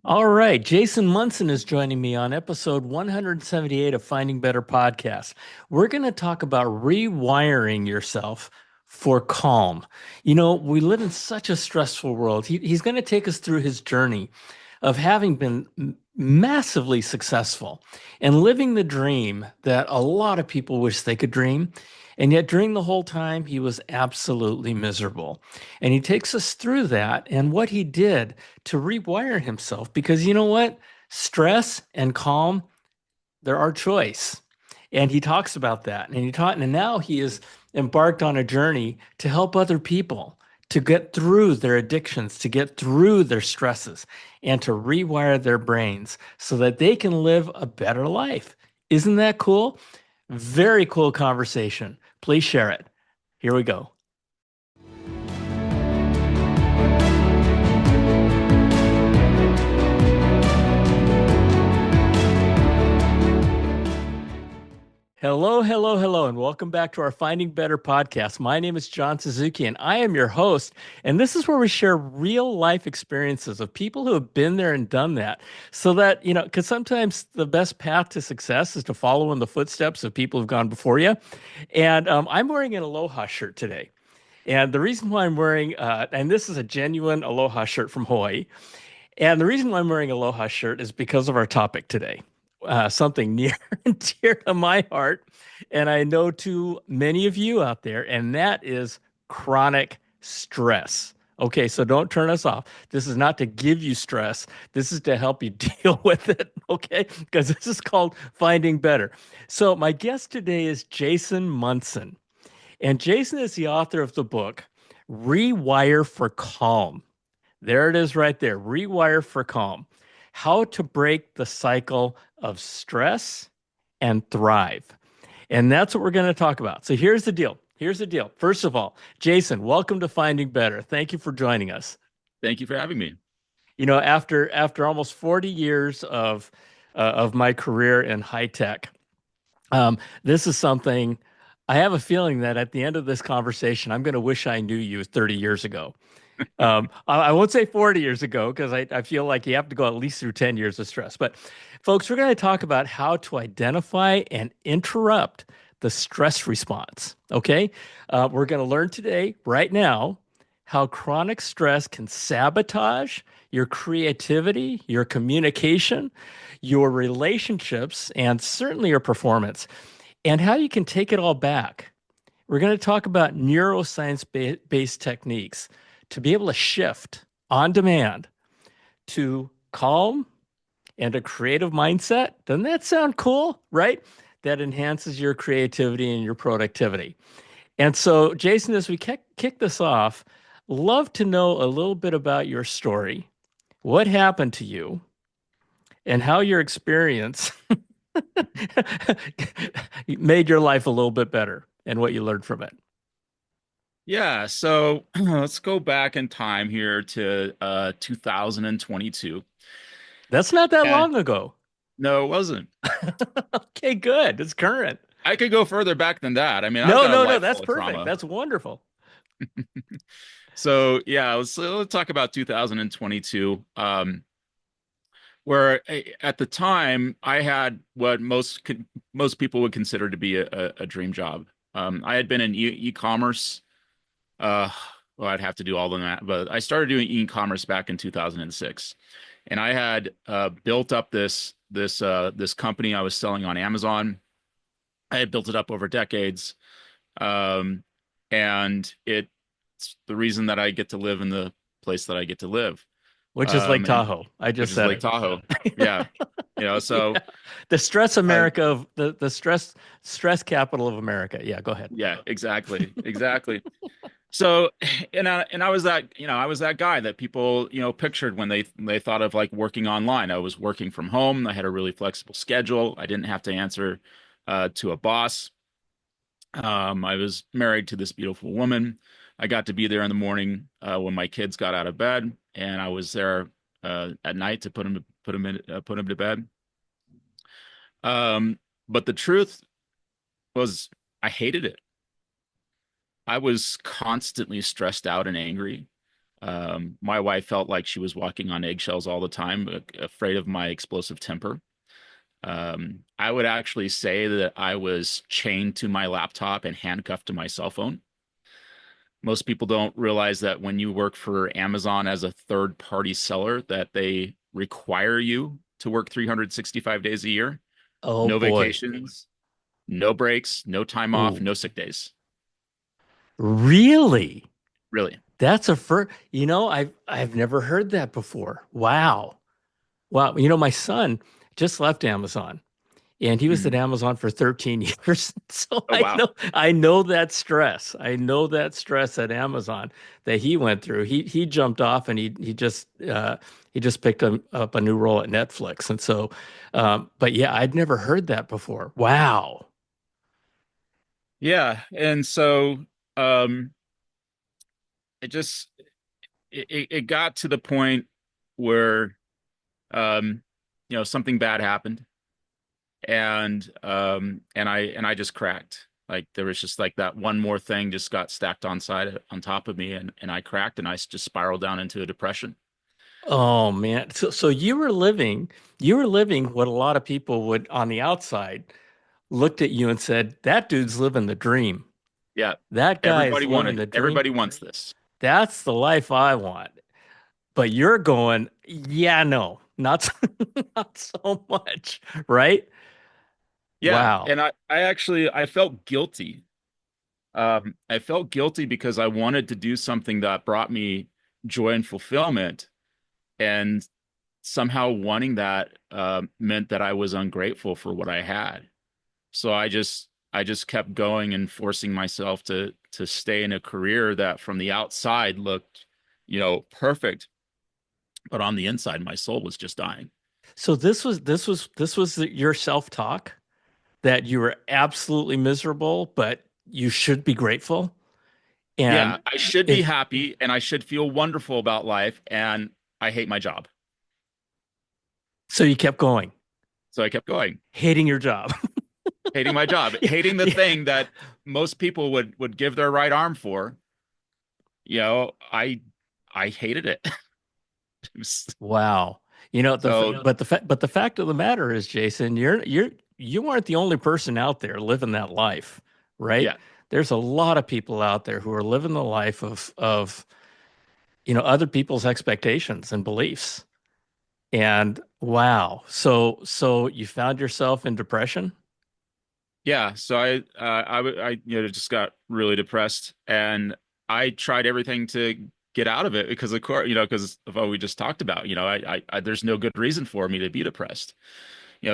All right, Jason Munson is joining me on episode 178 of Finding Better Podcast. We're going to talk about rewiring yourself for calm. You know, we live in such a stressful world. He's going to take us through his journey of having been massively successful and living the dream that a lot of people wish they could dream. And yet, during the whole time, he was absolutely miserable. And he takes us through that and what he did to rewire himself. Because you know what? Stress and calm, they're our choice. And he talks about that. And now he is embarked on a journey to help other people to get through their addictions, to get through their stresses, and to rewire their brains so that they can live a better life. Isn't that cool? Very cool conversation. Please share it. Here we go. Hello, hello, hello, and welcome back to our Finding Better podcast. My name is John Suzuki, and I am your host. And this is where we share real life experiences of people who have been there and done that. So that, because sometimes the best path to success is to follow in the footsteps of people who've gone before you. And I'm wearing an Aloha shirt today. And the reason why I'm wearing, and this is a genuine Aloha shirt from Hawaii. And the reason why I'm wearing Aloha shirt is because of our topic today, something near and dear to my heart. And I know to many of you out there, and that is chronic stress. Okay, so don't turn us off. This is not to give you stress. This is to help you deal with it. Okay, because this is called Finding Better. So, my guest today is Jason Munson. And Jason is the author of the book, Rewire for Calm. There it is right there. Rewire for Calm. How to break the cycle of stress and thrive. And that's what we're going to talk about. So here's the deal. Here's the deal. First of all, Jason, welcome to Finding Better. Thank you for joining us. Thank you for having me. You know, after almost 40 years of my career in high tech, this is something I have a feeling that at the end of this conversation, I'm going to wish I knew you 30 years ago. I won't say 40 years ago because I feel like you have to go at least through 10 years of stress. But folks, we're going to talk about how to identify and interrupt the stress response. Okay. We're going to learn today, right now, how chronic stress can sabotage your creativity, your communication, your relationships, and certainly your performance, and how you can take it all back. We're going to talk about neuroscience-based techniques to be able to shift on demand to calm and a creative mindset. Doesn't that sound cool, right? That enhances your creativity and your productivity. And so, Jason, as we kick this off, love to know a little bit about your story. What happened to you and how your experience made your life a little bit better and what you learned from it. Yeah, so let's go back in time here to 2022. That's not that Yeah, long ago. no, it wasn't. Okay, good. It's current. I could go further back than that. I mean, I've No, got a no, no. life That's full of perfect. trauma. That's wonderful. So yeah, let's talk about 2022. Where at the time I had what most people would consider to be a dream job. I had been in e-commerce. Uh, well, I'd have to do all the math, but I started doing e-commerce back in 2006, and I had built up this company I was selling on Amazon. I had built it up over decades, um, and it's the reason that I get to live in the place that I get to live, Which is Lake and Tahoe. I which just is said Lake it. Tahoe. Yeah, Yeah. so The stress uh, America of the stress capital of America. Yeah, go ahead. yeah, exactly, exactly. So, and I was I was that guy that people, pictured when they thought of like working online. I was working from home. I had a really flexible schedule. I didn't have to answer to a boss. I was married to this beautiful woman. I got to be there in the morning when my kids got out of bed, and I was there at night to put them to bed. But the truth was, I hated it. I was constantly stressed out and angry. My wife felt like she was walking on eggshells all the time, afraid of my explosive temper. I would actually say that I was chained to my laptop and handcuffed to my cell phone. Most people don't realize that when you work for Amazon as a third party seller, that they require you to work 365 days a year, Oh no boy. vacations, no breaks, no time off, Ooh, no sick days. really? Really. That's a first, I've never heard that before. Wow. Wow. My son just left Amazon and he was at Mhm. Amazon for 13 years. So Oh, I wow. know I know that stress. I know that stress at Amazon that he went through. He jumped off and he just picked up a new role at Netflix. And so but yeah, I'd never heard that before. Wow. Yeah. And so um, it just it got to the point where um, something bad happened and I just cracked. Like there was just like that one more thing just got stacked on top of me and I cracked and just spiraled down into a depression. Oh man. So you were living what a lot of people would on the outside looked at you and said, that dude's living the dream. Yeah. That guy is Everybody living wanted the it. dream. Everybody wants this. That's the life I want. But you're going, yeah, no, not not so much, right? Yeah. Wow. And I actually I felt guilty. I felt guilty because I wanted to do something that brought me joy and fulfillment. And somehow wanting that meant that I was ungrateful for what I had. So I just kept going and forcing myself to stay in a career that from the outside looked, perfect, but on the inside my soul was just dying. So this was your self-talk that you were absolutely miserable, but you should be grateful. Yeah, And I should be if happy and I should feel wonderful about life and I hate my job. so you kept going, So I kept going, hating your job. hating my job, Yeah, hating the yeah. thing that most people would give their right arm for. I hated it. It was- Wow. so But the fact of the matter is, Jason, you aren't the only person out there living that life, right? yeah. There's a lot of people out there who are living the life of other people's expectations and beliefs. And wow. So you found yourself in depression? Yeah, so I just got really depressed, and I tried everything to get out of it because of course, because of what we just talked about. There's no good reason for me to be depressed.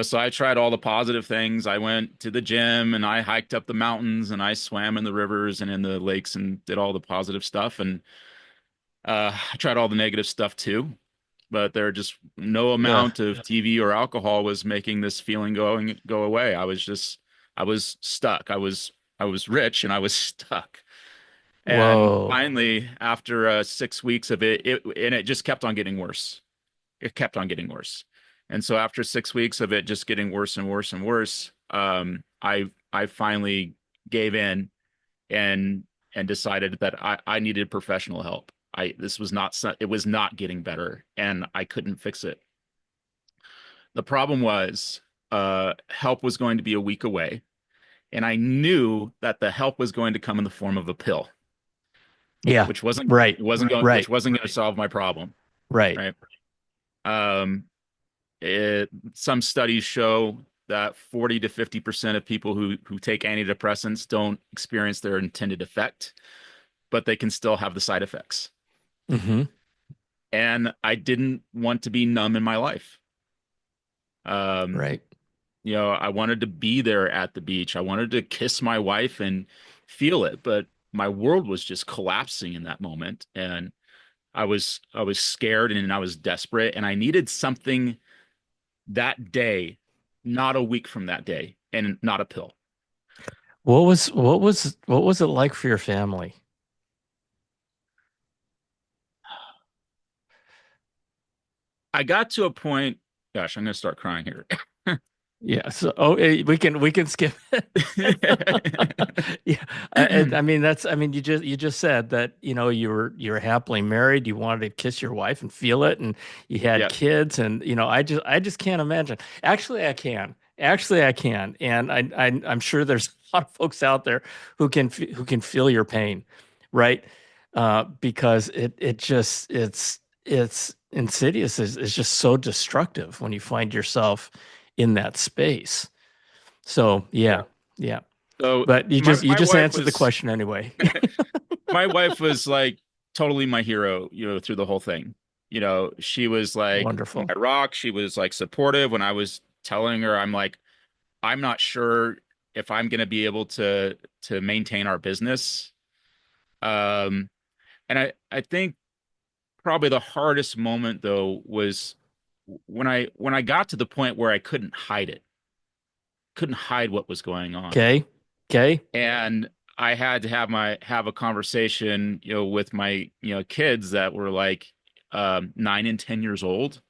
So I tried all the positive things. I went to the gym and I hiked up the mountains and I swam in the rivers and in the lakes and did all the positive stuff. And I tried all the negative stuff too. But there just no Yeah. amount of TV or alcohol was making this feeling go away. I was stuck. I was rich and I was stuck. And Whoa. finally, after 6 weeks of it just kept on getting worse. It kept on getting worse. And so after 6 weeks of it just getting worse and worse and worse, I finally gave in and decided that I needed professional help. This was not it was not getting better and I couldn't fix it. The problem was help was going to be a week away and I knew that the help was going to come in the form of a pill, Yeah. which wasn't Right. it wasn't going which Right. wasn't going to solve my problem, Right. right? Um some studies show that 40 to 50% of people who take antidepressants don't experience their intended effect, but they can still have the side effects. Hmm. And I didn't want to be numb in my life. Um, Right. I wanted to be there at the beach. I wanted to kiss my wife and feel it, but my world was just collapsing in that moment, and I was scared and I was desperate, and I needed something that day, not a week from that day, and not a pill. What was it like for your family? I got to a point, gosh, I'm gonna start crying here. Yeah. So, we can skip it. Yeah. I mean, I mean, you just said that, you were happily married. You wanted to kiss your wife and feel it, and you had Yeah, kids, and, I just can't imagine. Actually, I can. Actually, I can. And I'm sure there's a lot of folks out there who can feel your pain, right? Because it's insidious. It's just so destructive when you find yourself in that space. So yeah. yeah, yeah. So But you my just you my just wife answered the was question anyway. my wife was like totally my hero, through the whole thing. She was like Wonderful. my rock. She was like supportive when I was telling her, I'm like, I'm not sure if I'm going to be able to maintain our business. Um, and I think probably the hardest moment though was when I got to the point where I couldn't hide what was going on. Okay. Okay. And I had to have a conversation, with my, kids that were like 9 and 10 years old,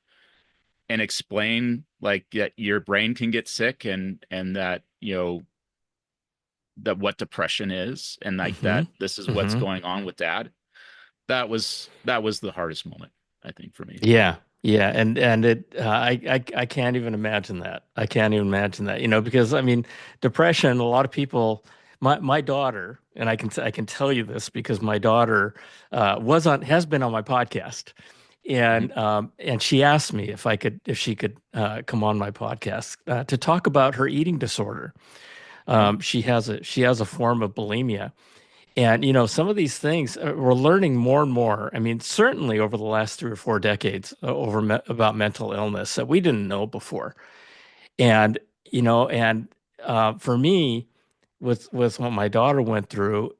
and explain like that your brain can get sick, and that that what depression is, and like Mm-hmm. that this is what's Mm-hmm. going on with dad. That was the hardest moment, I think, for me. Yeah. Yeah. And I can't even imagine that. I can't even imagine that. Because I mean, depression, a lot of people, my daughter, and I can tell you this because my daughter has been on my podcast. Mhm. And she asked me if she could come on my podcast to talk about her eating disorder. Mhm. She has a form of bulimia, and some of these things we're learning more and more. I mean, certainly over the last 3 or 4 decades, about mental illness that we didn't know before. And for me, with what my daughter went through,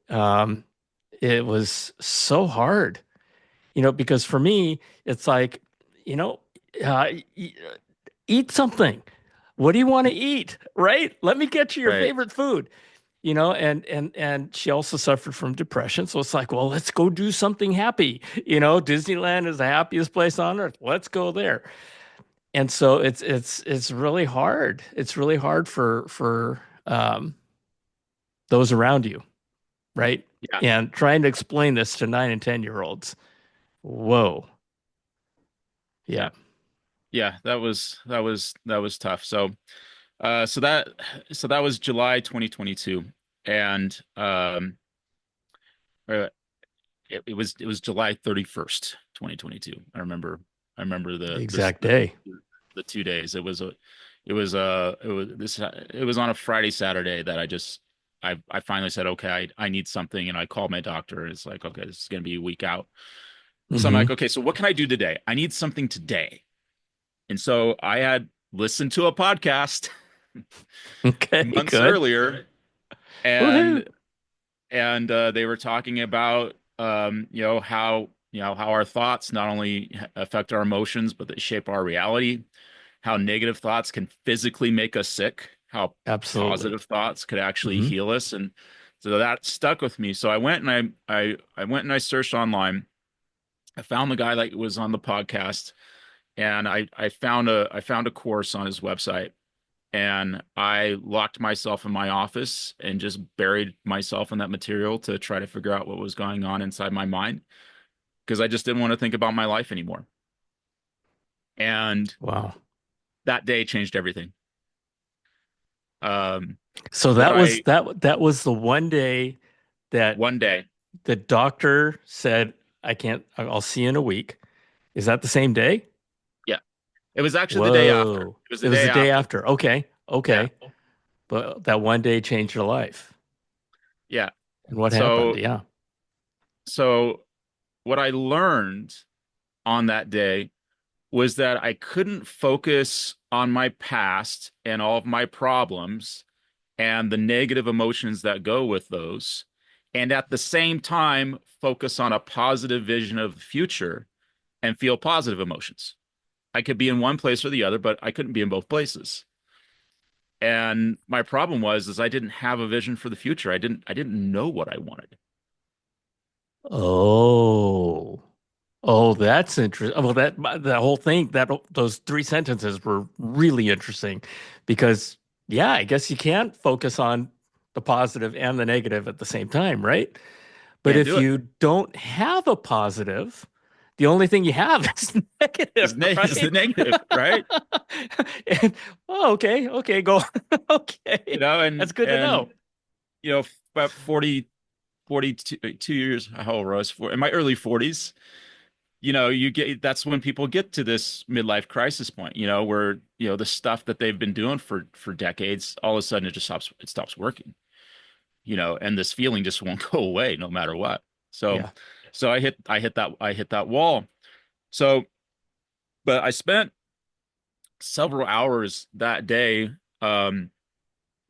it was so hard. Because for me, it's like, you know, uh, e- eat something. What do you want to eat? Right? Let me get you your Right, favorite food. And she also suffered from depression. So it's like, well, let's go do something happy. Disneyland is the happiest place on earth. Let's go there. And so it's really hard. It's really hard for those around you, right? yeah, And trying to explain this to 9 and 10-year-olds. Whoa. yeah, Yeah. yeah. That was tough. So that was July 2022, and uh, it was July 31st, 2022. I remember The this exact day. the 2 days. It was on a Friday, Saturday that I finally said, okay, I need something, and I called my doctor. And it's like, okay, this is gonna be a week out. So I'm Hmm. like, okay, so what can I do today? I need something today. And so I had listened to a podcast Okay, months good. earlier, Woohoo. and they were talking about how our thoughts not only affect our emotions, but they shape our reality, how negative thoughts can physically make us sick, how Absolutely. positive thoughts could actually Hmm. heal us. And so that stuck with me. So I went and I searched online. I found the guy that was on the podcast, and I found a course on his website, and I locked myself in my office and just buried myself in that material to try to figure out what was going on inside my mind, because I just didn't want to think about my life anymore. And Wow. that day changed everything. Um, So what that was the one day that one day, the doctor said, I can't, I'll see you in a week. Is that the same day? yeah, it was actually the day after. Whoa. It was the It was day the day after. after. Okay. Yeah, Okay. But that one day changed your life. yeah. And what happened? So, Yeah. so what I learned on that day was that I couldn't focus on my past and all of my problems and the negative emotions that go with those, and at the same time focus on a positive vision of the future and feel positive emotions. I could be in one place or the other, but I couldn't be in both places. And my problem was is I didn't have a vision for the future. I didn't know what I wanted. Oh. Oh, that's interesting. Well, that whole thing, those three sentences were really interesting because, yeah, I guess you can't focus on the positive and the negative at the same time, right? But Can't if do it. you don't have a positive, the only thing you have is negative, Is the right? negative, right? And oh, okay, okay, go. You Okay, know, that's good to and know. about 42 years, how old was I? In my early 40s, you get that's when people get to this midlife crisis point, where, the stuff that they've been doing for decades, all of a sudden it stops working, and this feeling just won't go away no matter what. So Yeah. so I hit that wall. So, but I spent several hours that day um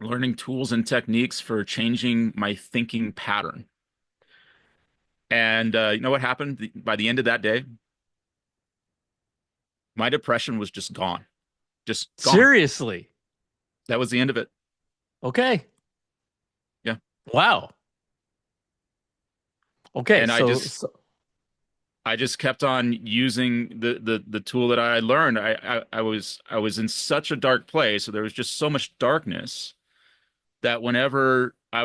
learning tools and techniques for changing my thinking pattern. And you know what happened by the end of that day? My depression was just gone. Just gone. Seriously. That was the end of it. Okay. Yeah. Wow. Okay. And I So, just so I just kept on using the tool that I learned. I was in such a dark place, so there was just so much darkness that whenever I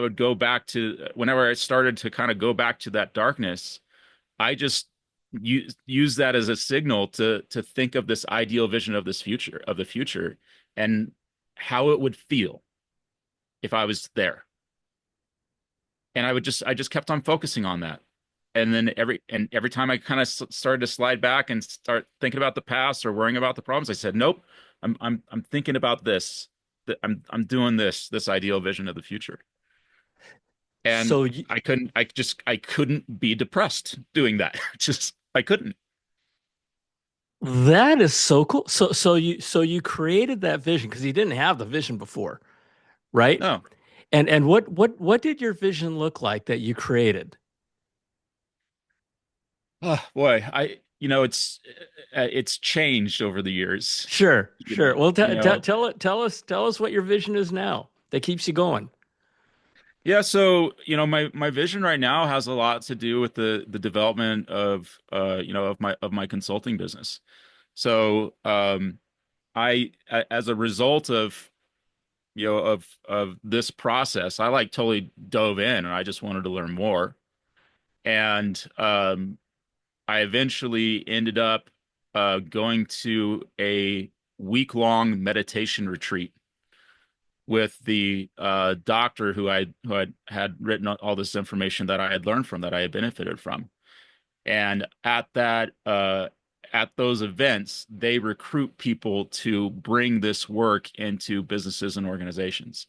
started to kind of go back to that darkness, I just use that as a signal to think of this ideal vision of the future, and how it would feel if I was there. And I just kept on focusing on that. And then every time I kind of started to slide back and start thinking about the past or worrying about the problems, I said, nope, I'm thinking about this. I'm doing this ideal vision of the future. And so I couldn't be depressed doing that. Just I couldn't. that is so cool. So you created that vision because you didn't have the vision before, right? No. And what did your vision look like that you created? Oh, boy, it's changed over the years. Sure, You sure. know, Well, you know. tell us what your vision is now that keeps you going. Yeah, so my vision right now has a lot to do with the development of my consulting business. So as a result of this process, I like totally dove in and I just wanted to learn more. And I eventually ended up going to a week-long meditation retreat with the doctor who had written all this information that I had learned from, that I had benefited from. And at those events, they recruit people to bring this work into businesses and organizations.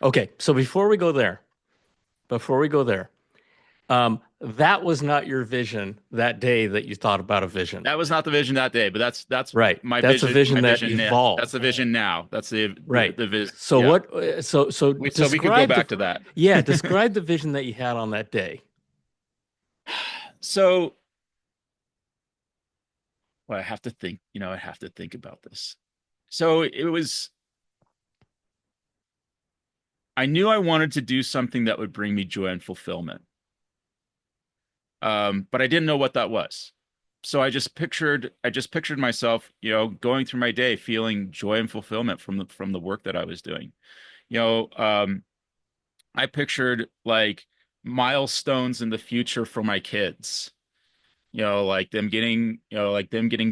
Okay, so before we go there, that was not your vision that day that you thought about a vision, That was not the vision that day, but that's right? my That's a vision. vision My that vision now. That's the evolved, vision now. That's right? the vision. So Yeah. what? So So we could go describe back to that. yeah, describe the vision that you had on that day. So, well, I have to think. I have to think about this. So it was. I knew I wanted to do something that would bring me joy and fulfillment. But I didn't know what that was. So I just pictured myself, going through my day feeling joy and fulfillment from the work that I was doing. You know, um, I pictured like milestones in the future for my kids. Like them getting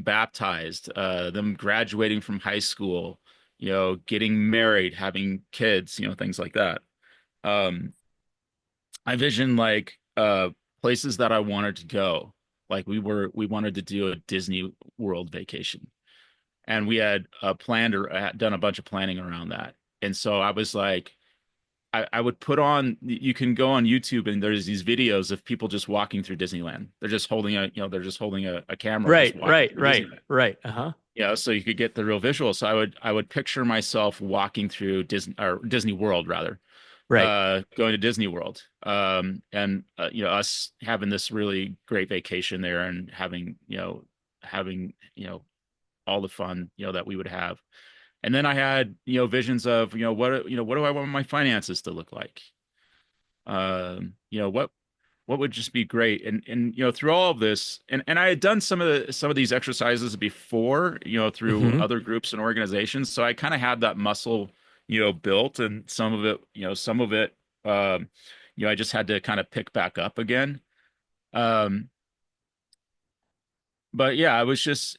baptized, them graduating from high school, getting married, having kids, things like that. Um, I vision like places that I wanted to go. Like we wanted to do a Disney World vacation, and we had had done a bunch of planning around that. And so I was like, I would put on. You can go on YouTube, and there's these videos of people just walking through Disneyland. They're just holding a camera, just Right, walking right, through right, Disneyland. right. Uh-huh. So you could get the real visual. So I would picture myself walking through Disney World, rather, Right. going to Disney World, and us having this really great vacation there, and having all the fun that we would have. And then I had visions of what do I want my finances to look like? Um, you know what what would just be great? And through all of this, and I had done some of these exercises before, through Mm-hmm. other groups and organizations. So I kind of had that muscle, built, and some of it, um, I just had to kind of pick back up again. Um, but yeah, it was just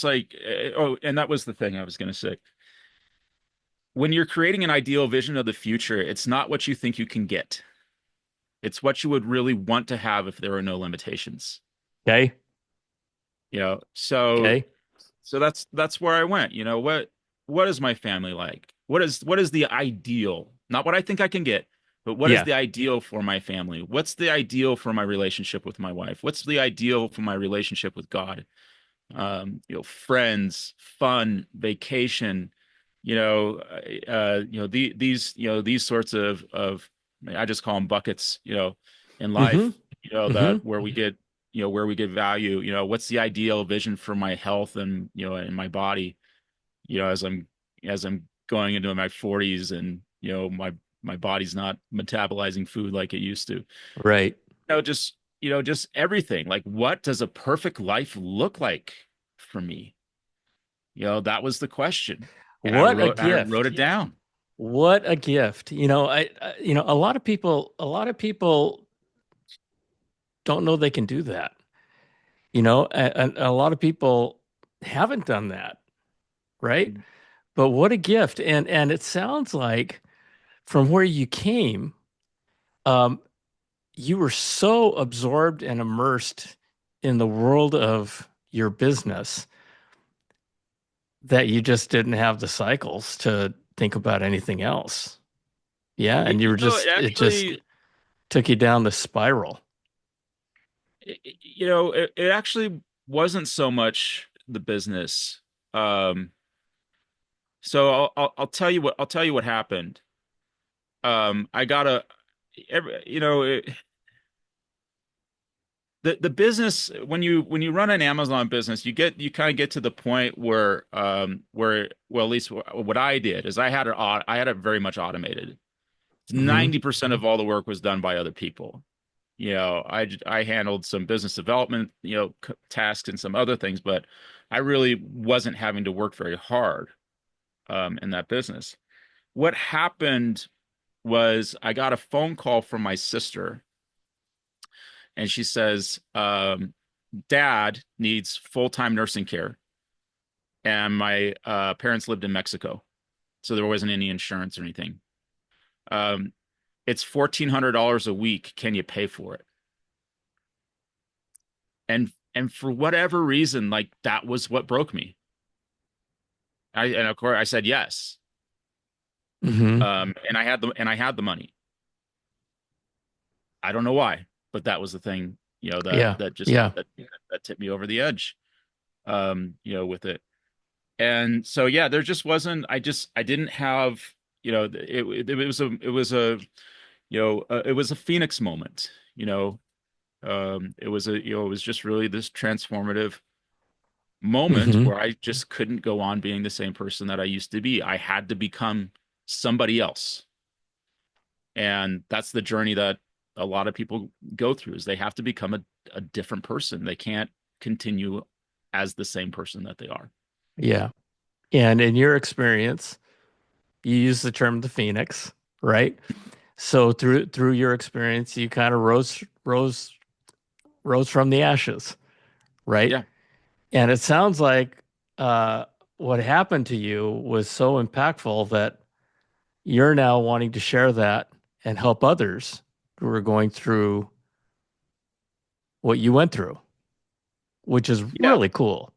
like, oh, and that was the thing I was going to say. When you're creating an ideal vision of the future, it's not what you think you can get. It's what you would really want to have if there were no limitations. Okay. You know, so Okay. so that's where I went. What is my family like? What is the ideal? Not what I think I can get, but what is Yeah. the ideal for my family? What's the ideal for my relationship with my wife? What's the ideal for my relationship with God? Friends, fun, vacation, these sorts of I just call them buckets, in Mm-hmm. life, Mm-hmm. that where we get value, what's the ideal vision for my health and, and my body, as I'm going into my 40s and, my body's not metabolizing food like it used to. Right. Just everything. Like, what does a perfect life look like for me? That was the question. And I What a wrote I wrote gift. it down. What a gift. A lot of people don't know they can do that. And a lot of people haven't done that, right? But what a gift. And it sounds like from where you came, um, you were so absorbed and immersed in the world of your business that you just didn't have the cycles to think about anything else. Yeah, and you were It it just actually, took you down the spiral. it actually wasn't so much the business. Um, so I'll tell you what happened. I got a, every, you know, it, the business, when you run an Amazon business, you kind of get to the point where, well, at least what I did is I had it very much automated. Hmm. 90% of all the work was done by other people. I handled some business development, tasks and some other things, but I really wasn't having to work very hard in that business. What happened was I got a phone call from my sister, and she says, Dad needs full-time nursing care, and my parents lived in Mexico, so there wasn't any insurance or anything. Um, it's $1,400 a week. Can you pay for it? And for whatever reason, like, that was what broke me. And of course I said yes. Hmm. And I had the money. I don't know why, but that was the thing, that Yeah. that just Yeah. that tipped me over the edge, with it. And so, yeah, there just wasn't. I didn't have, it was a Phoenix moment. It was just really this transformative moment Hmm. where I just couldn't go on being the same person that I used to be. I had to become somebody else. And that's the journey that a lot of people go through, is they have to become a different person. They can't continue as the same person that they are. Yeah. And in your experience, you use the term the phoenix, right? So through your experience, you kind of rose from the ashes, right? Yeah. And it sounds like what happened to you was so impactful that you're now wanting to share that and help others who are going through what you went through, which is Yeah. really cool.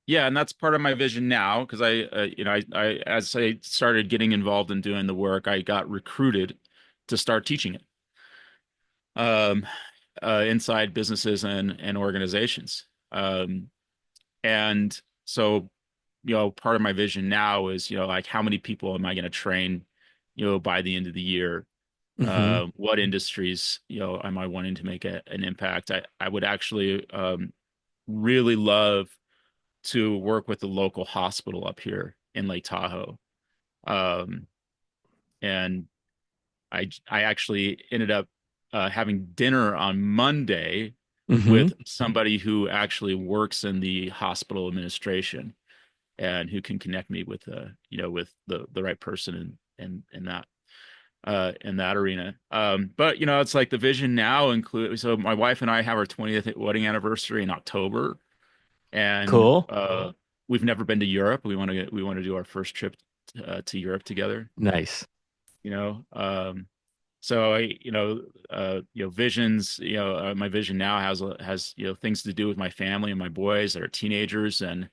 Yeah. And that's part of my vision now, because as I started getting involved in doing the work, I got recruited to start teaching it, um, inside businesses and organizations. And so, part of my vision now is, like, how many people am I going to train, by the end of the year? Hmm. What industries, am I wanting to make an impact? I would actually, really love to work with the local hospital up here in Lake Tahoe. Um, and I actually ended up having dinner on Monday Hmm. with somebody who actually works in the hospital administration and who can connect me with with the right person in that arena. But it's like the vision now include so my wife and I have our 20th wedding anniversary in October, and Cool. we've never been to Europe. We want to do our first trip to Europe together. Nice. You know, so visions. My vision now has things to do with my family and my boys that are teenagers, and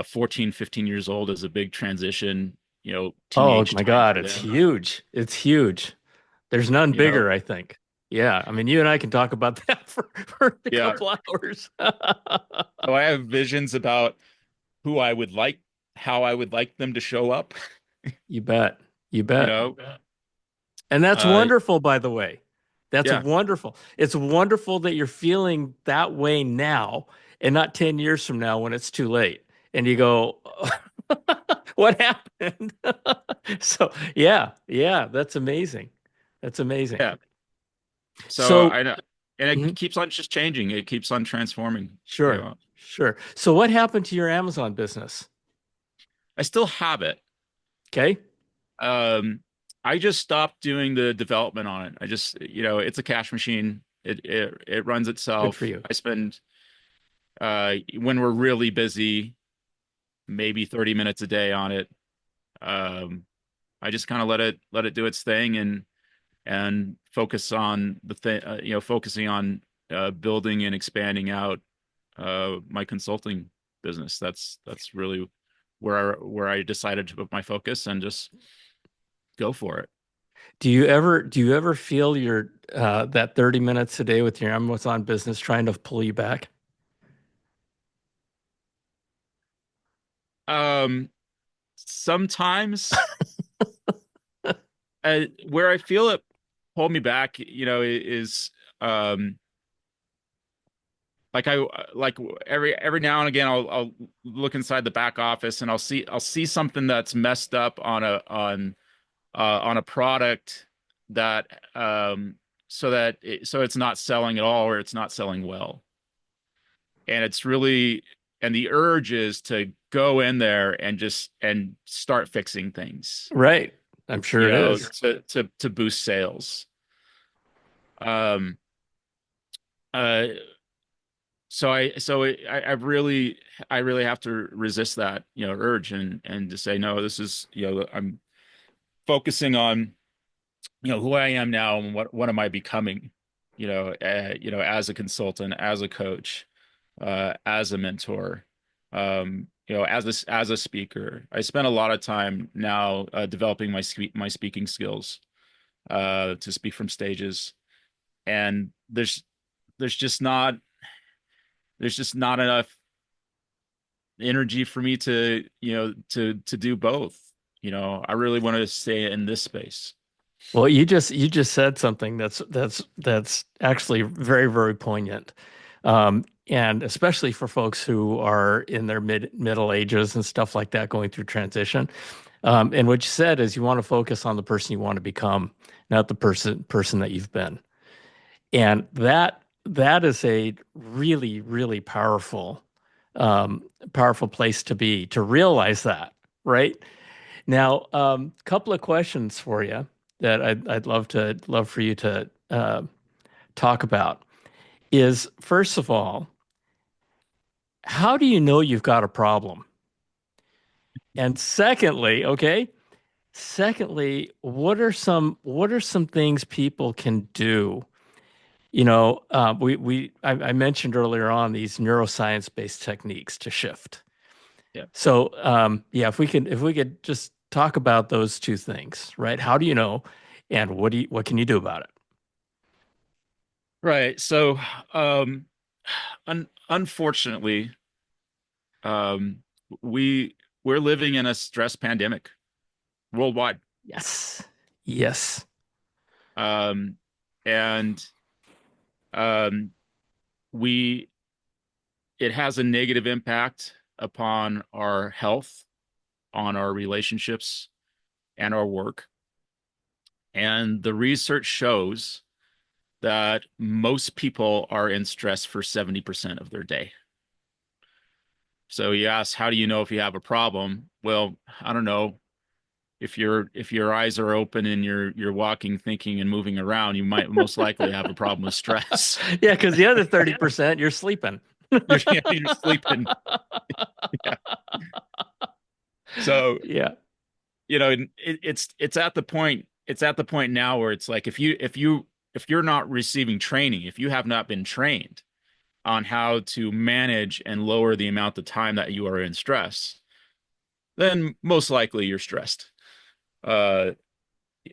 14, 15 years old is a big transition. Oh Teenage my time God, for it's them. huge. It's huge. There's none You know, bigger, I think. Yeah, I mean, you and I can talk about that for a yeah. couple hours. So I have visions about who I would like, how I would like them to show up. You bet. You You bet. know, And that's uh, wonderful, by the way. That's yeah, wonderful. It's wonderful that you're feeling that way now and not 10 years from now when it's too late. And you go, what happened? So, yeah, yeah, that's amazing. That's amazing. yeah. So So, I know, and it mhm, keeps on just changing. It keeps on transforming. sure, sure. So, what happened to your Amazon business? I still have it. Okay, Um, I just stopped doing the development on it. I just, it's a cash machine. It runs good for itself. you. I spend when we're really busy, maybe 30 minutes a day on it. Um, I just kind of let it do its thing and focus on the thing, focusing on building and expanding out my consulting business. That's really where I decided to put my focus and just go for it. Do you ever feel your that 30 minutes a day with your Amazon business trying to pull you back? Um, Sometimes where I feel it pull me back, is um like I like every now and again I'll look inside the back office and I'll see something that's messed up on a product that so it's not selling at all or it's not selling well. And it's really and the urge is to go in there and start fixing things, Right. I'm sure it is. to boost sales. Um uh I really have to resist that, urge and to say no, this is, I'm focusing on who I am now and what am I becoming, as a consultant, as a coach, as a mentor, as a speaker. I spend a lot of time now developing my speaking skills to speak from stages, and there's just not there's just not enough energy for me to do both. I really want to stay in this space. Well, you just said something that's actually very, very poignant. And especially for folks who are in their middle ages and stuff like that, going through transition. And what you said is you want to focus on the person you want to become, not the person that you've been. And that is a really, really powerful place to be, to realize that, right? Now, couple of questions for you that I'd love for you to talk about is, first of all, how do you know you've got a problem? And secondly, okay, secondly, what are some things people can do? I mentioned earlier on these neuroscience-based techniques to shift. Yeah. So, yeah, if we could just talk about those two things, right? How do you know, and what can you do about it? Right. So, unfortunately, um, we we're living in a stress pandemic worldwide. Yes. Yes. Um, and um, we it has a negative impact upon our health, on our relationships, and our work. And the research shows that most people are in stress for 70% of their day. So you ask, how do you know if you have a problem? Well, I don't know. If your eyes are open and you're walking, thinking, and moving around, you might most likely have a problem with stress. Yeah, because the other 30%, you're sleeping. You're sleeping. Yeah. So, Yeah. it's at the point now where it's like if you're not receiving training, if you have not been trained on how to manage and lower the amount of time that you are in stress, then most likely you're stressed. Uh,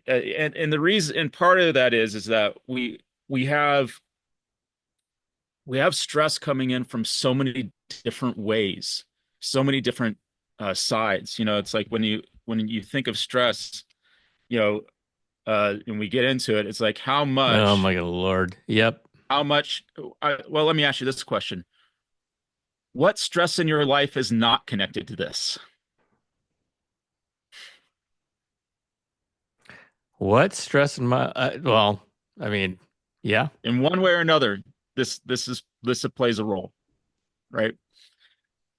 and the reason, and part of that is that we have we have stress coming in from so many different ways, so many different sides. It's like when you think of stress, you know, and we get into it, it's like Oh my God, Lord. Yep. how much. Well, let me ask you this question: what stress in your life is not connected to this? What stress in my well, I mean, yeah. In one way or another, this plays a role, right?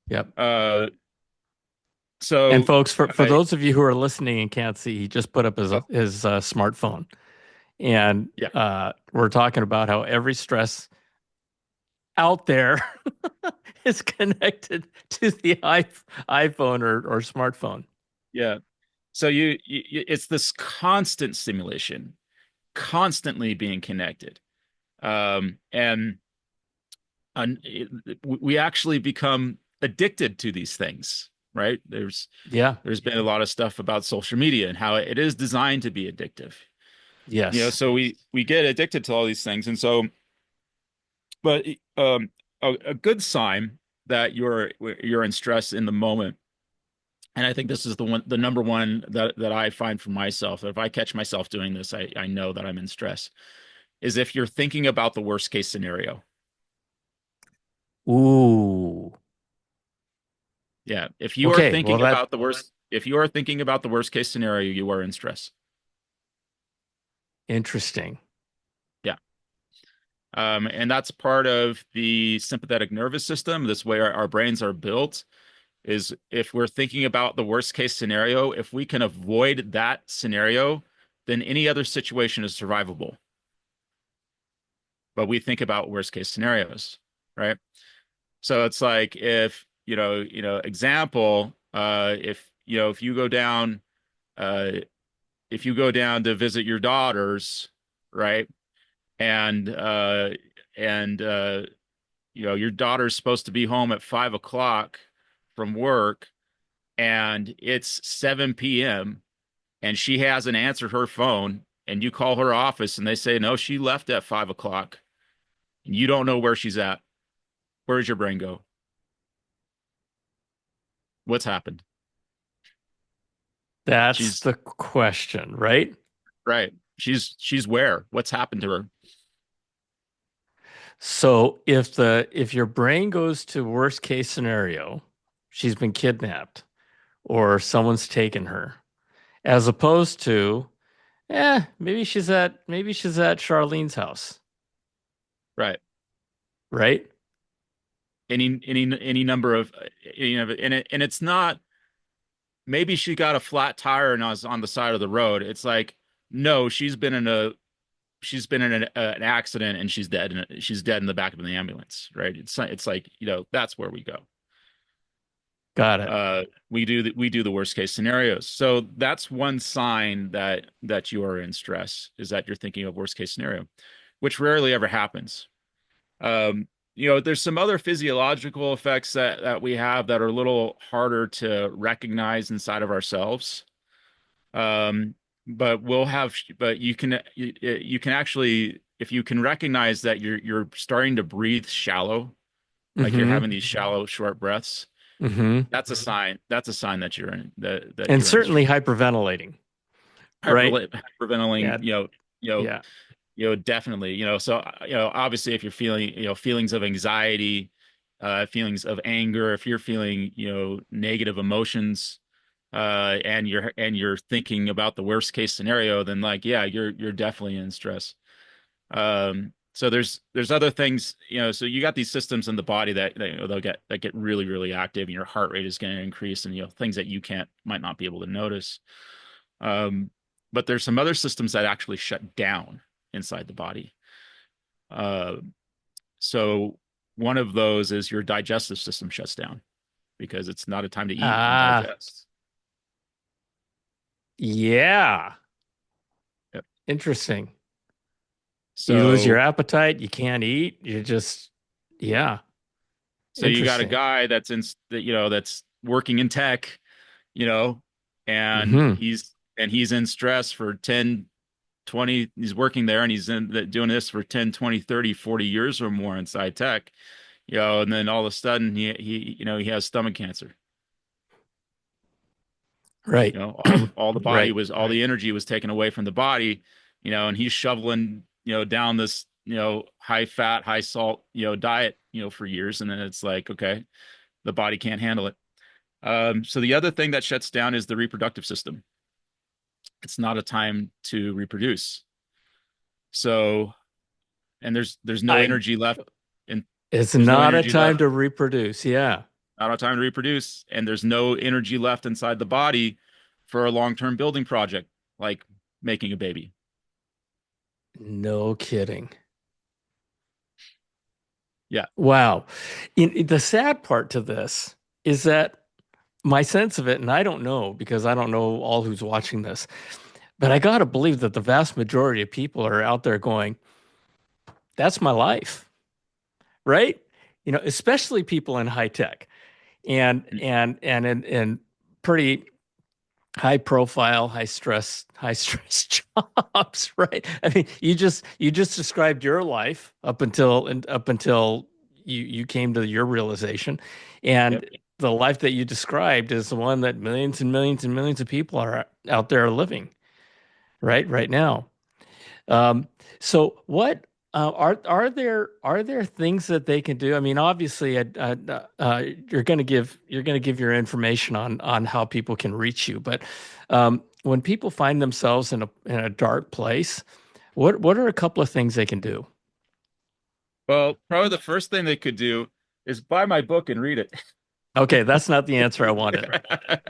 Yep. Uh, And so folks, for I, those of you who are listening and can't see, he just put up his smartphone, and yeah, we're talking about how every stress out there is connected to the iPhone or smartphone. yeah. So it's this constant stimulation, constantly being connected, and we actually become addicted to these things, right? Yeah. There's been a lot of stuff about social media and how it is designed to be addictive. Yes. So we get addicted to all these things, and so, but a good sign that you're in stress in the moment, and I think this is the number one that I find for myself. That if I catch myself doing this, I know that I'm in stress. Is if you're thinking about the worst case scenario. Ooh. Yeah, Okay. Well, that if you are thinking about the worst case scenario, you are in stress. interesting. Yeah. And that's part of the sympathetic nervous system. This way our brains are built is if we're thinking about the worst case scenario, if we can avoid that scenario, then any other situation is survivable. But we think about worst case scenarios, right? So it's like example, uh, if you go down to visit your daughters, right? And and your daughter's supposed to be home at 5 o'clock from work, and it's 7 p.m. and she hasn't answered her phone, and you call her office and they say no, she left at 5 o'clock, and you don't know where she's at. Where does your brain go? What's happened? That's She's the question, right? right. She's where? What's happened to her? So if your brain goes to worst case scenario, she's been kidnapped or someone's taken her, as opposed to, maybe she's at Charlene's house, Right. right? Any number of and it's not, maybe she got a flat tire and was on the side of the road. It's like, no, she's been in an accident and she's dead in the back of the ambulance, right? It's like, that's where we go. Got it. We do the worst case scenarios. So that's one sign that you are in stress, is that you're thinking of worst case scenario, which rarely ever happens. There's some other physiological effects that we have that are a little harder to recognize inside of ourselves. Um, but you can actually, if you can recognize that you're starting to breathe shallow, like you're Mm-hmm. having these shallow, short breaths, Mm-hmm. that's a sign. That's a sign that that And you're in certainly hyperventilating, right? hyperventilating. Yeah. You know, Yeah. definitely. So obviously, if you're feeling feelings of anxiety, feelings of anger, if you're feeling negative emotions, and you're thinking about the worst case scenario, then, like, yeah, you're definitely in stress. So there's other things, so you got these systems in the body that they'll get really, really active, and your heart rate is going to increase, and things that you can't might not be able to notice. Um, but there's some other systems that actually shut down inside the body. Uh, so one of those is your digestive system shuts down because it's not a time to eat and Ah, digest. yeah. Yep. Interesting. You lose your So appetite, you can't eat, you're just, yeah, so you got a interesting. guy that's in that that's working in tech, you know, and Hmm. he's in stress for 10, 20. He's working there and he's doing this for 10, 20, 30, 40 years or more inside tech, and then all of a sudden he has stomach cancer. Right. All the body Right. was all the energy was taken away from the body, and he's shoveling, down this, high fat, high salt, diet, for years. And then it's like, okay, the body can't handle it. So the other thing that shuts down is the reproductive system. It's not a time to reproduce. So, and there's no I energy left, and It's there's no not a energy time left, to reproduce. Yeah. not a time to reproduce, and there's no energy left inside the body for a long-term building project like making a baby. No kidding. Yeah. Wow. The sad part to this is that my sense of it, and I don't know because I don't know all who's watching this, but I got to believe that the vast majority of people are out there going, that's my life, right? Especially people in high tech and in pretty high profile, high stress jobs, right? I mean, you just described your life up until you came to your realization, Yep. and the life that you described is the one that millions and millions and millions of people are out there living right now. Um, so what are there things that they can do? I mean, obviously, you're going to give your information on how people can reach you, but when people find themselves in a dark place, what are a couple of things they can do? Well, probably the first thing they could do is buy my book and read it. Okay, that's not the answer I wanted.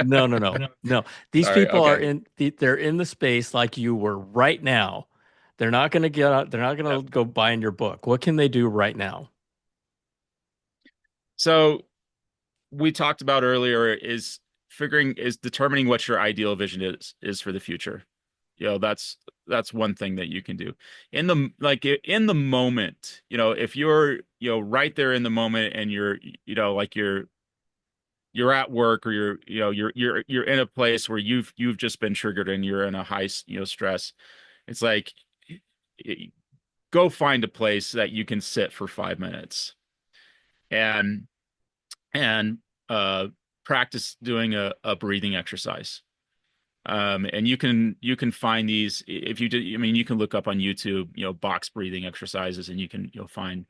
No, no, no, no. These Sorry. people are Okay. they're in the space like you were right now. They're not going to get out. They're not Yep. going to go buying your book. What can they do right now? So we talked about earlier is determining what your ideal vision is for the future. That's one thing that you can do in the moment. If you're right there in the moment and like you're at work, or you're in a place where you've just been triggered and you're in a high stress. It's like, go find a place that you can sit for 5 minutes and and uh practice doing a breathing exercise. And you can find these if you do. I mean, you can look up on YouTube, box breathing exercises, and you'll find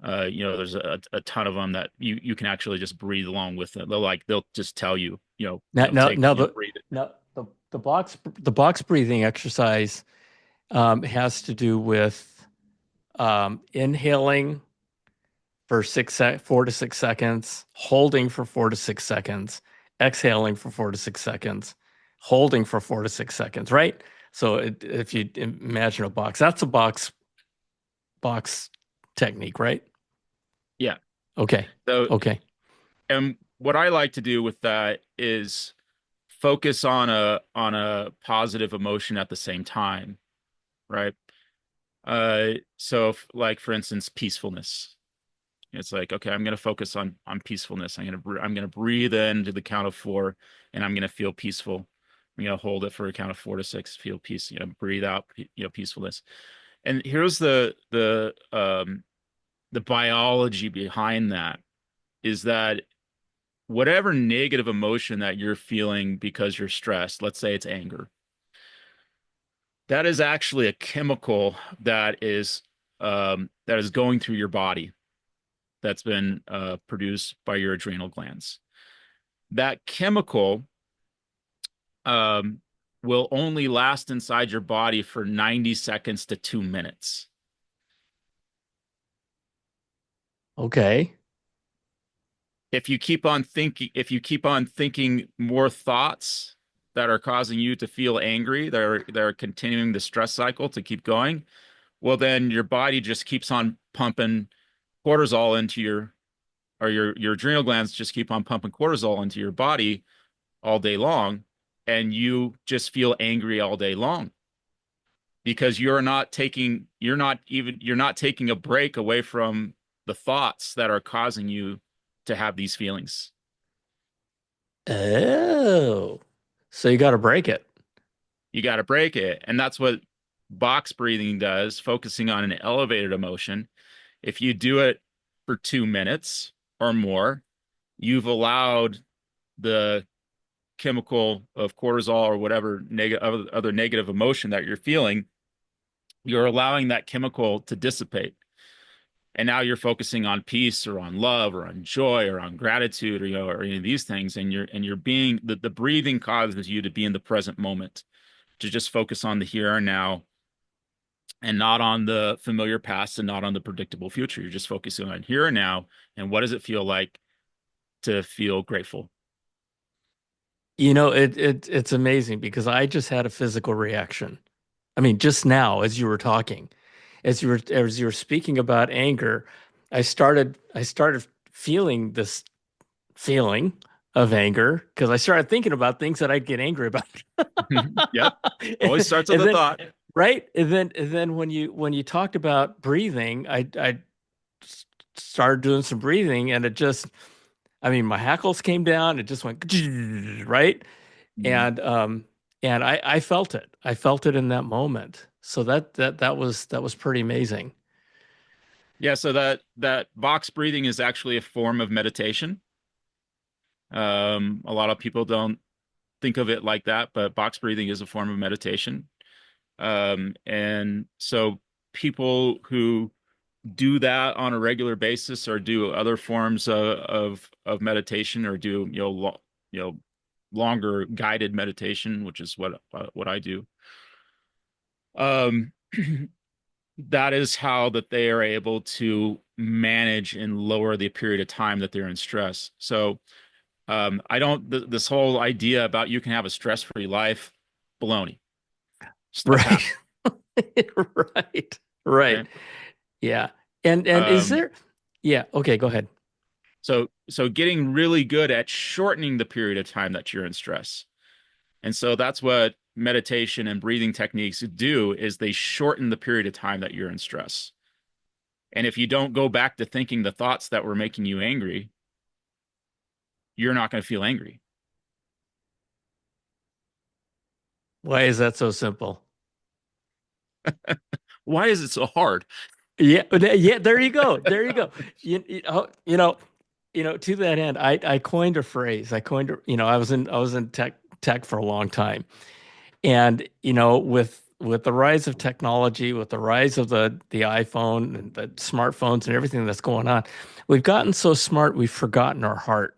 there's a ton of them that you can actually just breathe along with it. They'll just tell you, Now, now, take, now the breathe it. now the box breathing exercise has to do with inhaling for 4 to 6 seconds, holding for 4 to 6 seconds, exhaling for 4 to 6 seconds, holding for 4 to 6 seconds, right? So if you imagine a box, that's a box technique, right? Yeah. Okay. So, Okay. and what I like to do with that is focus on a positive emotion at the same time, right? So like, for instance, peacefulness. It's like, okay, I'm going to focus on peacefulness. I'm going to breathe in to the count of four, and I'm going to feel peaceful. I'm going to hold it for a count of 4 to 6, feel peace, breathe out, peacefulness. And here's the biology behind that is that whatever negative emotion that you're feeling because you're stressed, let's say it's anger, that is actually a chemical that is going through your body, that's been produced by your adrenal glands. That chemical um, will only last inside your body for 90 seconds to 2 minutes. Okay. If you keep on thinking more thoughts that are causing you to feel angry, that are continuing the stress cycle to keep going, well, then your body just keeps on pumping cortisol into your adrenal glands just keep on pumping cortisol into your body all day long, and you just feel angry all day long because you're not taking a break away from the thoughts that are causing you to have these feelings. Oh, so you got to break it. You got to break it. And that's what box breathing does, focusing on an elevated emotion. If you do it for 2 minutes or more, you've allowed the chemical of cortisol or whatever other negative emotion that you're feeling, you're allowing that chemical to dissipate. And now you're focusing on peace or on love or on joy or on gratitude or or any of these things. And you're being the breathing causes you to be in the present moment, to just focus on the here and now and not on the familiar past and not on the predictable future. You're just focusing on here and now. And what does it feel like to feel grateful? It's amazing because I just had a physical reaction. I mean, just now as you were talking, as you were speaking about anger, I started feeling this feeling of anger because I started thinking about things that I'd get angry about. Yep. And, Always starts with and a then thought. right? And then when you talked about breathing, I started doing some breathing and it just I mean my hackles came down, it just went right? Mhm. And I felt it. I felt it in that moment. So that was pretty amazing. Yeah, so that box breathing is actually a form of meditation. A lot of people don't think of it like that, but box breathing is a form of meditation. And so people who do that on a regular basis or do other forms of meditation or do you know longer guided meditation, which is what I do. Um, that is how that they are able to manage and lower the period of time that they're in stress. So I don't this whole idea about you can have a stress-free life, baloney. Stuff Right. happens. Right. Right. Okay. Yeah. And is Um, there yeah, okay, go ahead. so getting really good at shortening the period of time that you're in stress. And so that's what meditation and breathing techniques do is they shorten the period of time that you're in stress. And if you don't go back to thinking the thoughts that were making you angry, you're not going to feel angry. Why is that so simple? Why is it so hard? Yeah, yeah, there you go. There you go. To that end, I coined a phrase. I was in tech for a long time. And with the rise of technology, with the rise of the iPhone and the smartphones and everything that's going on, we've gotten so smart we've forgotten our heart.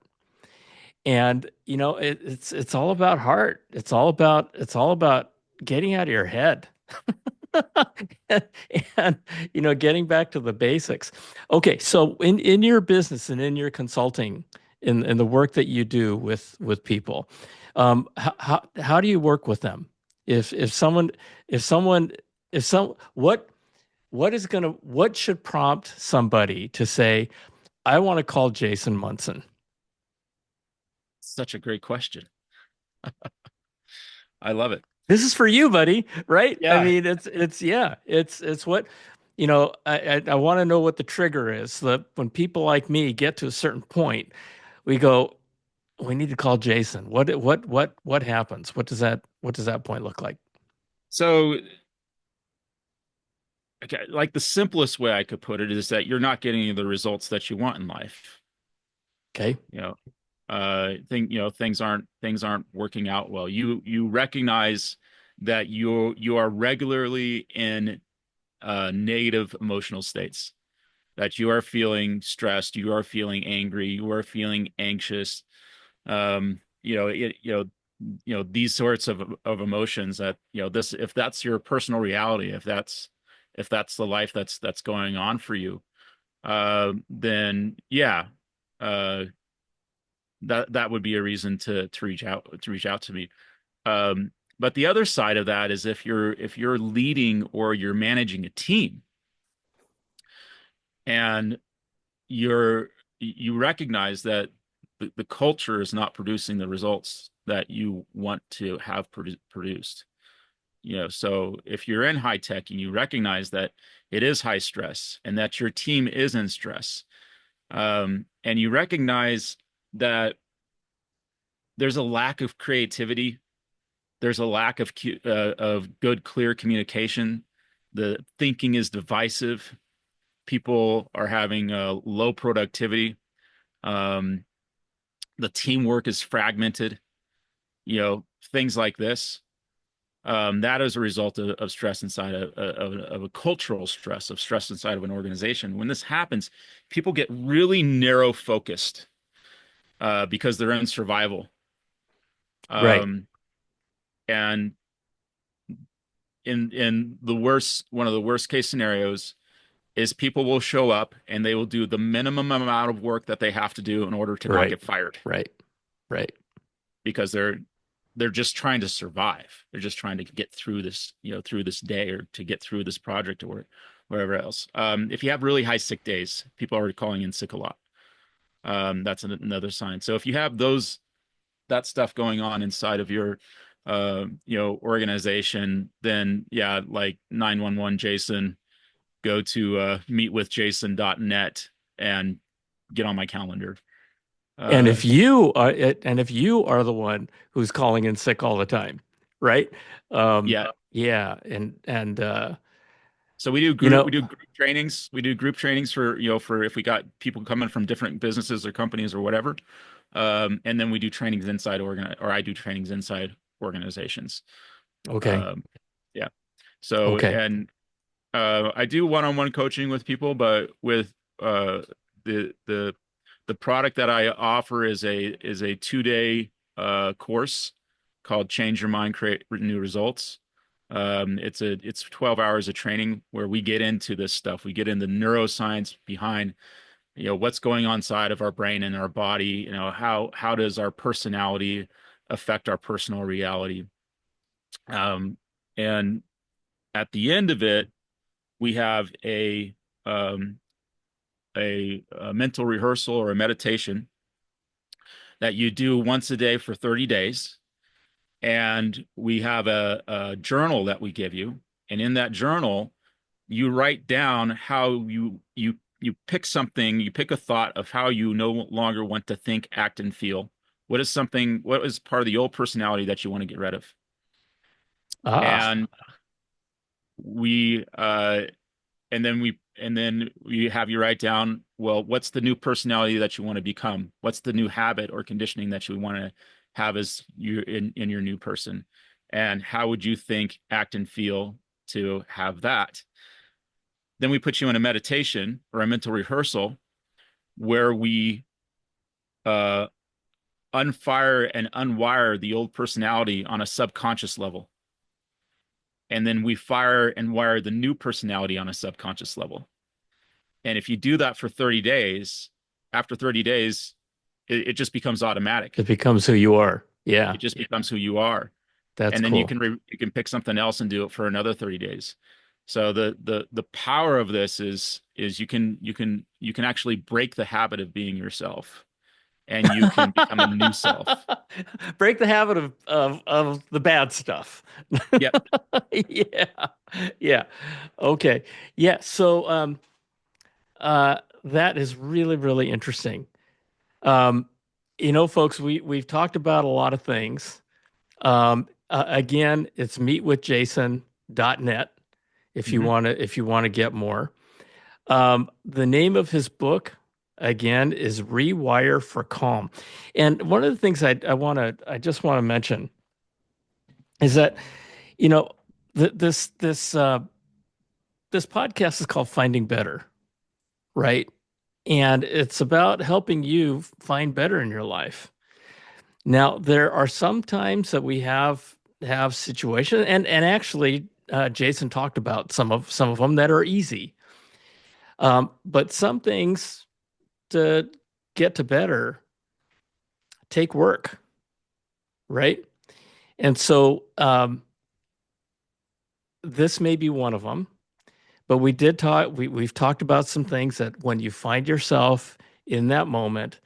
And it's all about heart. It's all about getting out of your head. and getting back to the basics. Okay, so in your business and in your consulting, in the work that you do with people, how do you work with them? If someone if someone if some what should prompt somebody to say, I want to call Jason Munson? Such a great question. I love it. This is for you, buddy, right? I Yeah. mean, it's yeah, it's what I want to know what the trigger is. So that when people like me get to a certain point, we go, we need to call Jason. What happens? What does that point look like? So, okay, like the simplest way I could put it is that you're not getting the results that you want in life. Okay. You know, things aren't working out well. You recognize that you are regularly in negative emotional states. That you are feeling stressed, you are feeling angry, you are feeling anxious. These sorts of emotions that this if that's your personal reality, if that's the life that's going on for you, then yeah, uh, that would be a reason to reach out to me. Um, but the other side of that is if you're leading or you're managing a team and you recognize that the culture is not producing the results that you want to have produced. So if you're in high tech and you recognize that it is high stress and that your team is in stress, and you recognize that there's a lack of creativity, there's a lack of good, clear communication. The thinking is divisive. People are having low productivity. Um, the teamwork is fragmented. Things like this. That is a result of stress inside of a cultural stress inside of an organization. When this happens, people get really narrow focused because they're in survival. Right. Um, and in the worst, one of the worst case scenarios is people will show up and they will do the minimum amount of work that they have to do in order to not Right. get fired Right. Right. because they're just trying to survive. They're just trying to get through this, through this day or to get through this project or wherever else. If you have really high sick days, people are calling in sick a lot. That's another sign. So if you have that stuff going on inside of your organization, then yeah, like 911 Jason, go to meetwithjason.net and get on my calendar. And Uh, if you are the one who's calling in sick all the time, right? yeah. Yeah, and So you we know, do group trainings. We do group trainings for, for if we got people coming from different businesses or companies or whatever. And then we do trainings inside or I do trainings inside organizations. okay, Um, yeah. So, okay, and I do one-on-one coaching with people, but with uh, the the the product that I offer is a 2-day course called Change Your Mind, Create New Results. It's 12 hours of training where we get into this stuff. We get into neuroscience behind, what's going on inside of our brain and our body. How does our personality affect our personal reality? Um, and at the end of it, we have um, a mental rehearsal or a meditation that you do once a day for 30 days. And we have a journal that we give you. And in that journal, you write down how you pick something, you pick a thought of how you no longer want to think, act, and feel. What is part of the old personality that you want to get rid of? ah, And we and then we have you write down, well, what's the new personality that you want to become? What's the new habit or conditioning that you want to have as you in your new person? And how would you think, act, and feel to have that? Then we put you in a meditation or a mental rehearsal where we uh, unfire and unwire the old personality on a subconscious level. And then we fire and wire the new personality on a subconscious level. And if you do that for 30 days, after 30 days, it just becomes automatic. it becomes who you are. Yeah, It just becomes who you are. that's And then cool. you can pick something else and do it for another 30 days. So the power of this is you can actually break the habit of being yourself and you can become a new self. Break the habit of the bad stuff. Yep. Yeah, yeah, okay, yeah. So that is really really interesting. Um, folks, we've talked about a lot of things. Again, it's meetwithjason.net Hmm. if you want to get more. The name of his book again is Rewire for Calm. And one of the things I just want to mention is that, you know, this podcast is called Finding Better, right? And it's about helping you find better in your life. Now, there are some times that we have situations, and actually, Jason talked about some of them that are easy. But some things to get to better take work, right? And so this may be one of them. But we did talk, we've talked about some things that when you find yourself in that moment,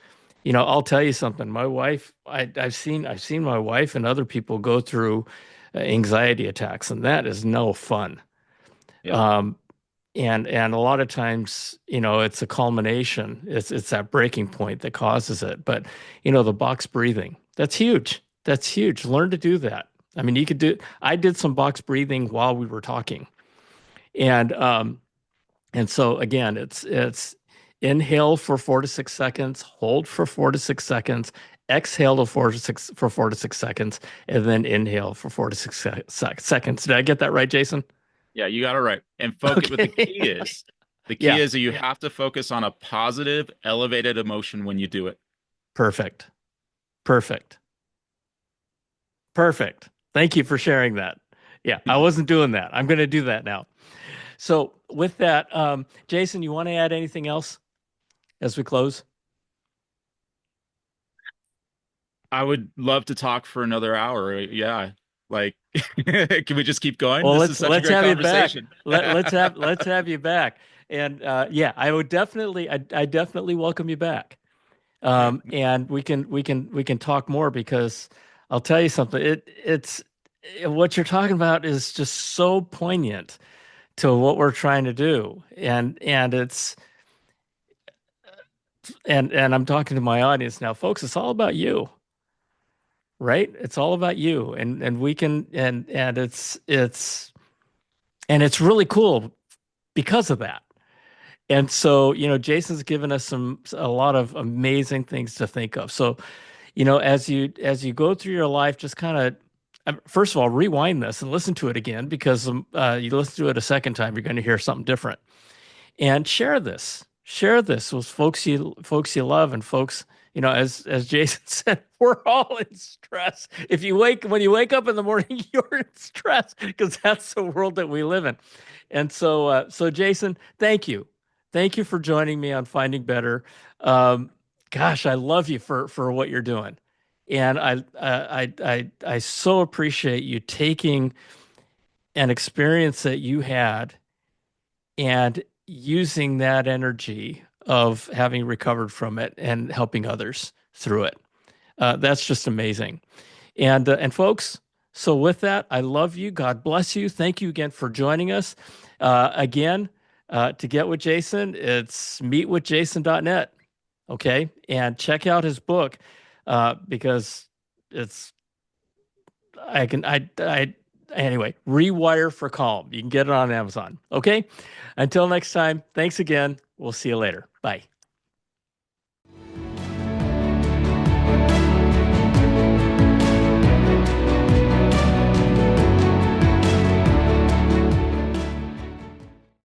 I'll tell you something. My wife, I've seen my wife and other people go through anxiety attacks, and that is no fun. Yeah. Um, and a lot of times, it's a culmination. It's that breaking point that causes it. But the box breathing, that's huge. That's huge. Learn to do that. I mean, I did some box breathing while we were talking. And so again, it's inhale for 4 to 6 seconds, hold for 4 to 6 seconds, exhale to 4 to 6 seconds, and then inhale for 4 to 6 seconds. Did I get that right, Jason? Yeah, you got it right. And focus, but Okay. the key Yeah, is that you have to focus on a positive, elevated emotion when you do it. perfect. Perfect. Perfect. Thank you for sharing that. Yeah, I wasn't doing that. I'm going to do that now. So with that, Jason, you want to add anything else as we close? I would love to talk for another hour. Yeah. Like, can we just keep going? Well, This is let's such a let's great have you back. conversation. Let's have you back. And yeah, I definitely welcome you back. Yeah. And we can talk more because I'll tell you something. It's what you're talking about is just so poignant to what we're trying to do. And I'm talking to my audience now, folks. It's all about you, right? It's all about you, and we can and it's really cool because of that. And so, Jason's given us a lot of amazing things to think of. So, as you go through your life, just kind of first of all, rewind this and listen to it again because you listen to it a second time, you're going to hear something different. And share this with folks you love and folks. As Jason said, we're all in stress. When you wake up in the morning, you're in stress because that's the world that we live in. And so Jason, thank you for joining me on Finding Better. Um, Gosh, I love you for what you're doing, and I so appreciate you taking an experience that you had and using that energy of having recovered from it and helping others through it. That's just amazing. And folks, so with that, I love you. God bless you. Thank you again for joining us. Again, to get with Jason, it's meetwithjason.net. Okay, and check out his book because it's I anyway, Rewire for Calm. You can get it on Amazon. Okay. Until next time, thanks again. We'll see you later. Bye.